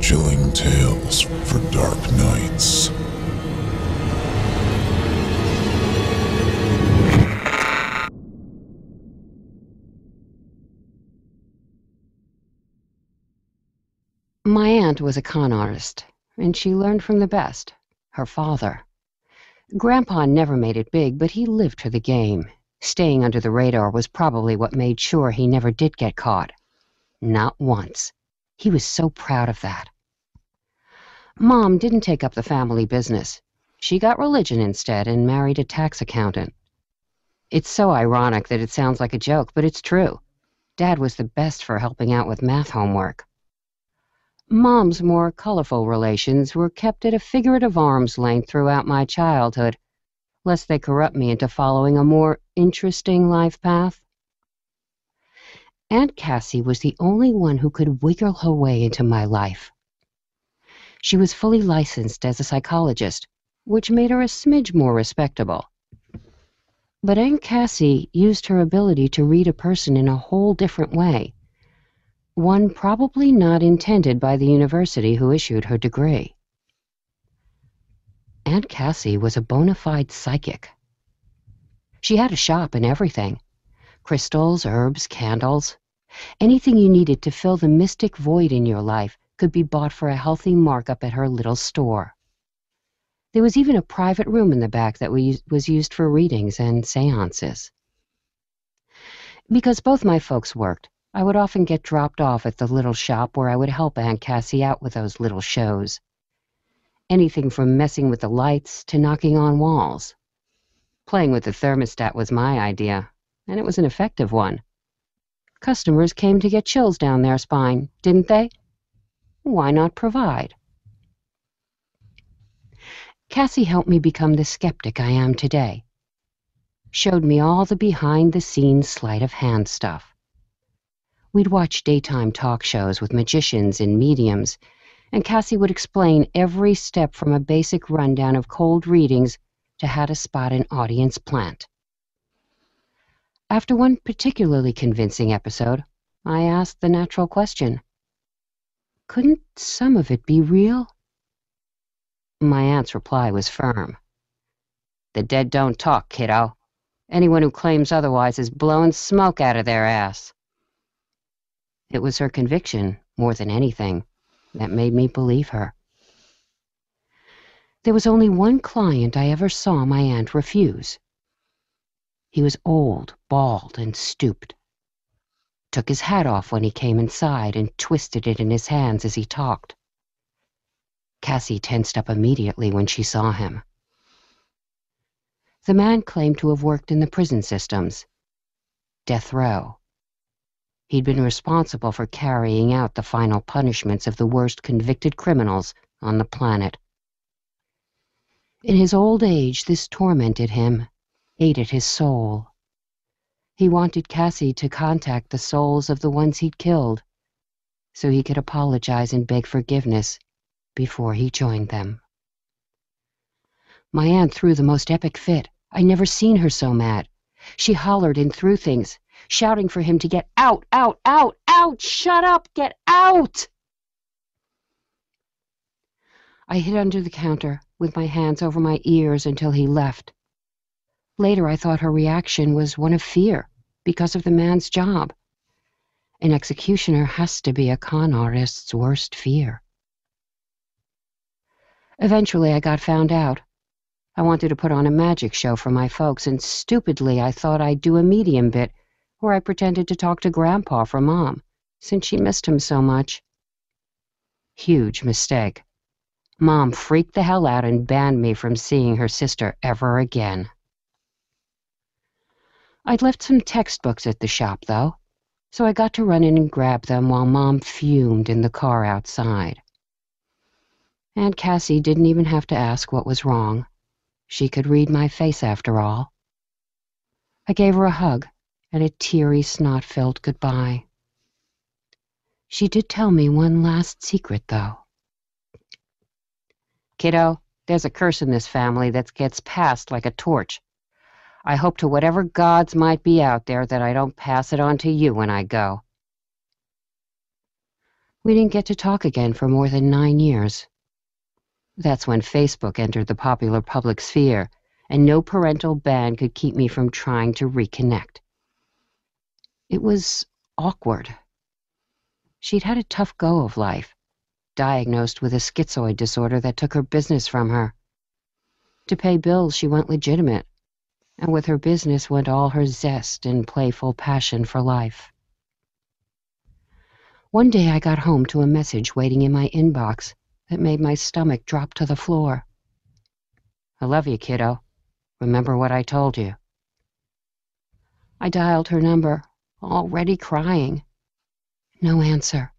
Chilling tales for dark nights. My aunt was a con artist, and she learned from the best, her father. Grandpa never made it big, but he lived for the game. Staying under the radar was probably what made sure he never did get caught. Not once. He was so proud of that. Mom didn't take up the family business. She got religion instead and married a tax accountant. It's so ironic that it sounds like a joke, but it's true. Dad was the best for helping out with math homework. Mom's more colorful relations were kept at a figurative arm's length throughout my childhood, lest they corrupt me into following a more interesting life path. Aunt Cassie was the only one who could wiggle her way into my life. She was fully licensed as a psychologist, which made her a smidge more respectable. But Aunt Cassie used her ability to read a person in a whole different way, one probably not intended by the university who issued her degree. Aunt Cassie was a bona fide psychic. She had a shop and everything. Crystals, herbs, candles. Anything you needed to fill the mystic void in your life could be bought for a healthy markup at her little store. There was even a private room in the back that was used for readings and seances. Because both my folks worked, I would often get dropped off at the little shop where I would help Aunt Cassie out with those little shows. Anything from messing with the lights to knocking on walls. Playing with the thermostat was my idea, and it was an effective one. Customers came to get chills down their spine, didn't they? Why not provide? Cassie helped me become the skeptic I am today. Showed me all the behind-the-scenes sleight-of-hand stuff. We'd watch daytime talk shows with magicians and mediums, and Cassie would explain every step from a basic rundown of cold readings to how to spot an audience plant. After one particularly convincing episode, I asked the natural question, couldn't some of it be real? My aunt's reply was firm. The dead don't talk, kiddo. Anyone who claims otherwise is blowing smoke out of their ass. It was her conviction, more than anything, that made me believe her. There was only one client I ever saw my aunt refuse. He was old, bald, and stooped. Took his hat off when he came inside and twisted it in his hands as he talked. Cassie tensed up immediately when she saw him. The man claimed to have worked in the prison systems. Death row. He'd been responsible for carrying out the final punishments of the worst convicted criminals on the planet. In his old age, this tormented him, ate at his soul. He wanted Cassie to contact the souls of the ones he'd killed, so he could apologize and beg forgiveness before he joined them. My aunt threw the most epic fit. I'd never seen her so mad. She hollered and threw things, shouting for him to get out, out, out, out! Shut up! Get out! I hid under the counter with my hands over my ears until he left. Later, I thought her reaction was one of fear because of the man's job. An executioner has to be a con artist's worst fear. Eventually, I got found out. I wanted to put on a magic show for my folks, and stupidly I thought I'd do a medium bit where I pretended to talk to Grandpa for Mom, since she missed him so much. Huge mistake. Mom freaked the hell out and banned me from seeing her sister ever again. I'd left some textbooks at the shop, though, so I got to run in and grab them while Mom fumed in the car outside. Aunt Cassie didn't even have to ask what was wrong. She could read my face after all. I gave her a hug and a teary, snot-filled goodbye. She did tell me one last secret, though. Kiddo, there's a curse in this family that gets passed like a torch. I hope to whatever gods might be out there that I don't pass it on to you when I go. We didn't get to talk again for more than 9 years. That's when Facebook entered the popular public sphere, and no parental ban could keep me from trying to reconnect. It was awkward. She'd had a tough go of life, diagnosed with a schizoid disorder that took her business from her. To pay bills, she went legitimate, and with her business went all her zest and playful passion for life. One day I got home to a message waiting in my inbox that made my stomach drop to the floor. "I love you, kiddo. Remember what I told you." I dialed her number, already crying. No answer.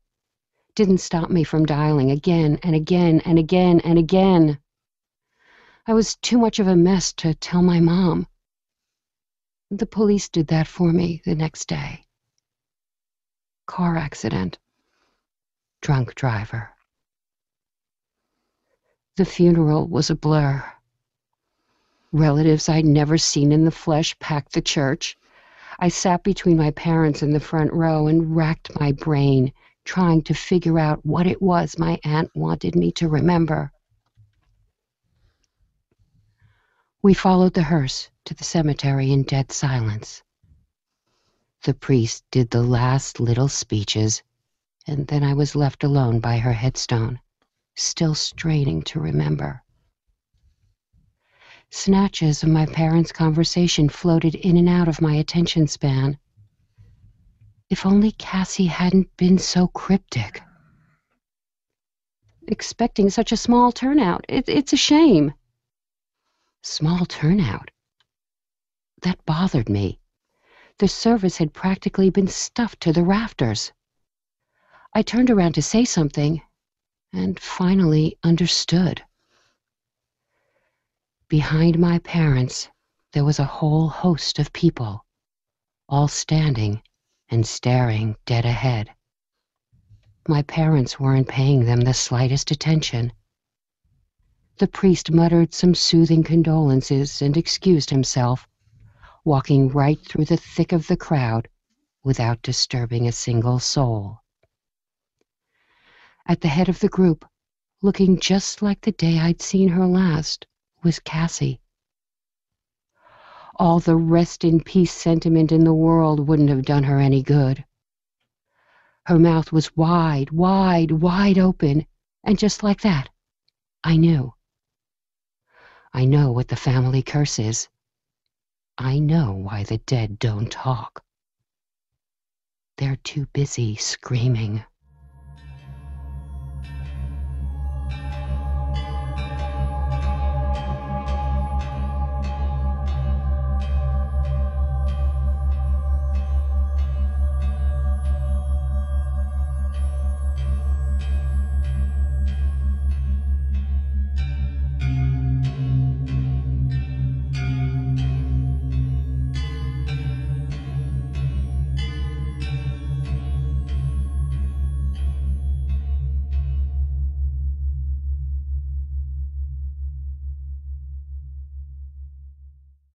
Didn't stop me from dialing again and again and again and again. I was too much of a mess to tell my mom. The police did that for me the next day. Car accident. Drunk driver. The funeral was a blur. Relatives I'd never seen in the flesh packed the church. I sat between my parents in the front row and racked my brain, trying to figure out what it was my aunt wanted me to remember. We followed the hearse to the cemetery in dead silence. The priest did the last little speeches, and then I was left alone by her headstone, still straining to remember. Snatches of my parents' conversation floated in and out of my attention span. If only Cassie hadn't been so cryptic. Expecting such a small turnout, it's a shame. Small turnout? That bothered me. The service had practically been stuffed to the rafters. I turned around to say something, and finally understood. Behind my parents, there was a whole host of people, all standing and staring dead ahead. My parents weren't paying them the slightest attention. The priest muttered some soothing condolences and excused himself, walking right through the thick of the crowd without disturbing a single soul. At the head of the group, looking just like the day I'd seen her last, was Cassie. All the rest in peace sentiment in the world wouldn't have done her any good. Her mouth was wide, wide, wide open, and just like that, I knew. I know what the family curse is. I know why the dead don't talk. They're too busy screaming.